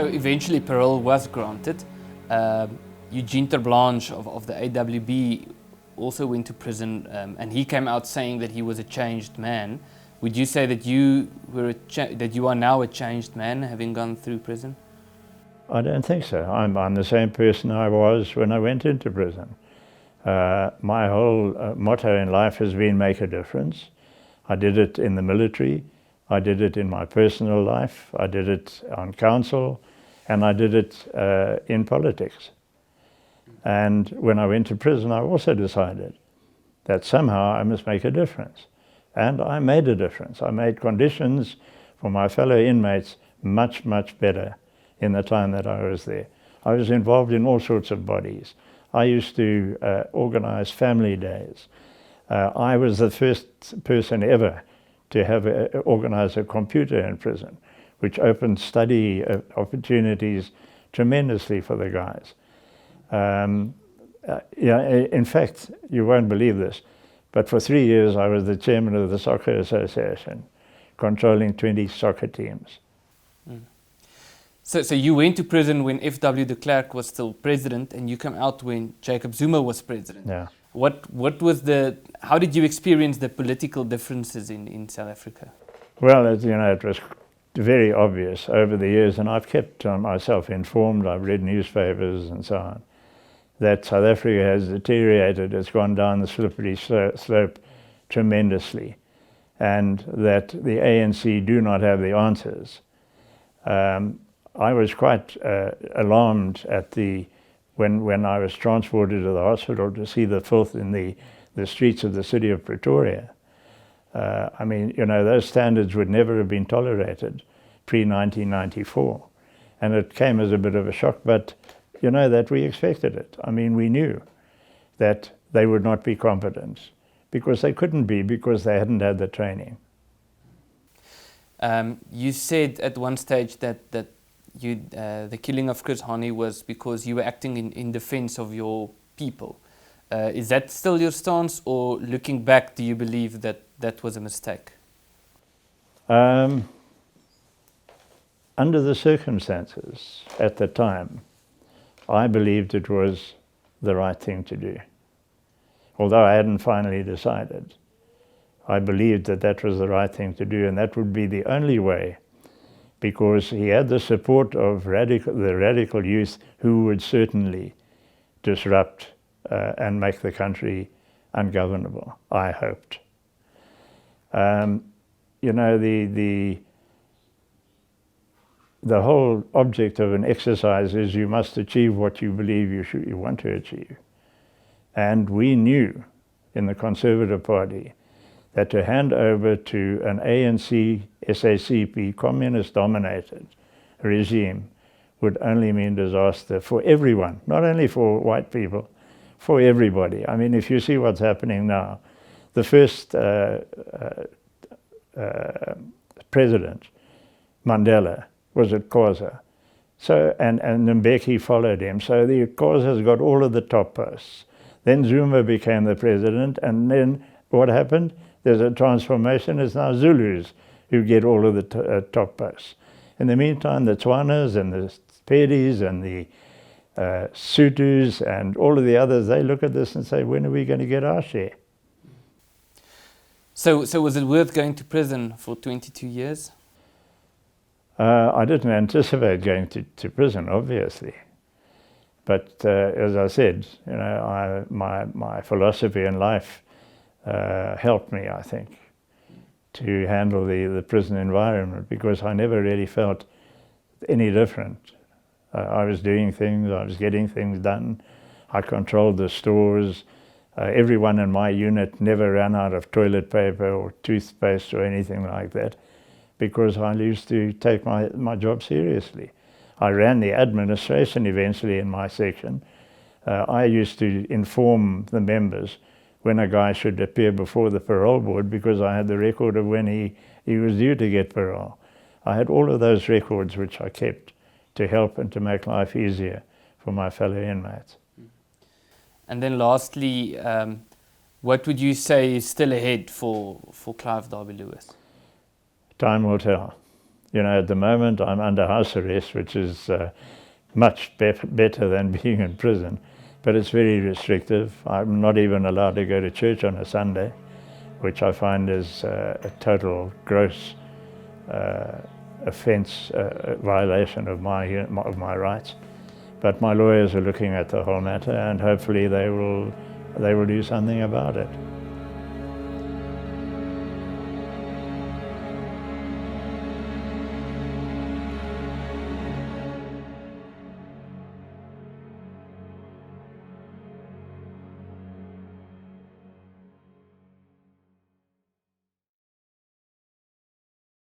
So eventually parole was granted. Eugene Terblanche of the AWB also went to prison, and he came out saying that he was a changed man. Would you say that you are now a changed man, having gone through prison? I don't think so. I'm the same person I was when I went into prison. My whole motto in life has been make a difference. I did it in the military, I did it in my personal life, I did it on council, and I did it in politics. And when I went to prison, I also decided that somehow I must make a difference. And I made a difference. I made conditions for my fellow inmates much, much better in the time that I was there. I was involved in all sorts of bodies. I used to organize family days. I was the first person ever to have organize a computer in prison, which opened study opportunities tremendously for the guys. In fact, you won't believe this, but for 3 years I was the chairman of the Soccer Association, controlling 20 soccer teams. So you went to prison when F.W. de Klerk was still president, and you came out when Jacob Zuma was president. Yeah. How did you experience the political differences in South Africa? Well, it was very obvious over the years, and I've kept myself informed, I've read newspapers and so on, that South Africa has deteriorated, it's gone down the slippery slope tremendously, and that the ANC do not have the answers. I was quite alarmed at when I was transported to the hospital to see the filth in the streets of the city of Pretoria. Those standards would never have been tolerated pre-1994. And it came as a bit of a shock, but that we expected it. We knew that they would not be competent because they couldn't be, because they hadn't had the training. You said at one stage that the killing of Chris Hani was because you were acting in defense of your people. Is that still your stance, or looking back, do you believe that was a mistake? Under the circumstances at the time, I believed it was the right thing to do. Although I hadn't finally decided, I believed that was the right thing to do, and that would be the only way, because he had the support of the radical youth who would certainly disrupt and make the country ungovernable, I hoped. The whole object of an exercise is you must achieve what you believe you want to achieve. And we knew in the Conservative Party that to hand over to an ANC, SACP, communist-dominated regime would only mean disaster for everyone, not only for white people, for everybody. If you see what's happening now, the first president, Mandela, was at Xhosa. And Mbeki followed him. So the Xhosa's got all of the top posts. Then Zuma became the president, and then what happened? There's a transformation. It's now Zulus who get all of the top posts. In the meantime, the Tswanas and the Pedis and the Sutus and all of the others, they look at this and say, when are we going to get our share? So was it worth going to prison for 22 years? I didn't anticipate going to prison, obviously. But as I said, my philosophy in life helped me, I think, to handle the prison environment, because I never really felt any different. I was doing things, I was getting things done. I controlled the stores. Everyone in my unit never ran out of toilet paper or toothpaste or anything like that, because I used to take my job seriously. I ran the administration eventually in my section. I used to inform the members when a guy should appear before the parole board, because I had the record of when he was due to get parole. I had all of those records which I kept to help and to make life easier for my fellow inmates. And then lastly, what would you say is still ahead for Clive Derby-Lewis? Time will tell. You know, at the moment I'm under house arrest, which is much better than being in prison, but it's very restrictive. I'm not even allowed to go to church on a Sunday, which I find is a total gross offence, violation of my rights. But my lawyers are looking at the whole matter, and hopefully they will do something about it.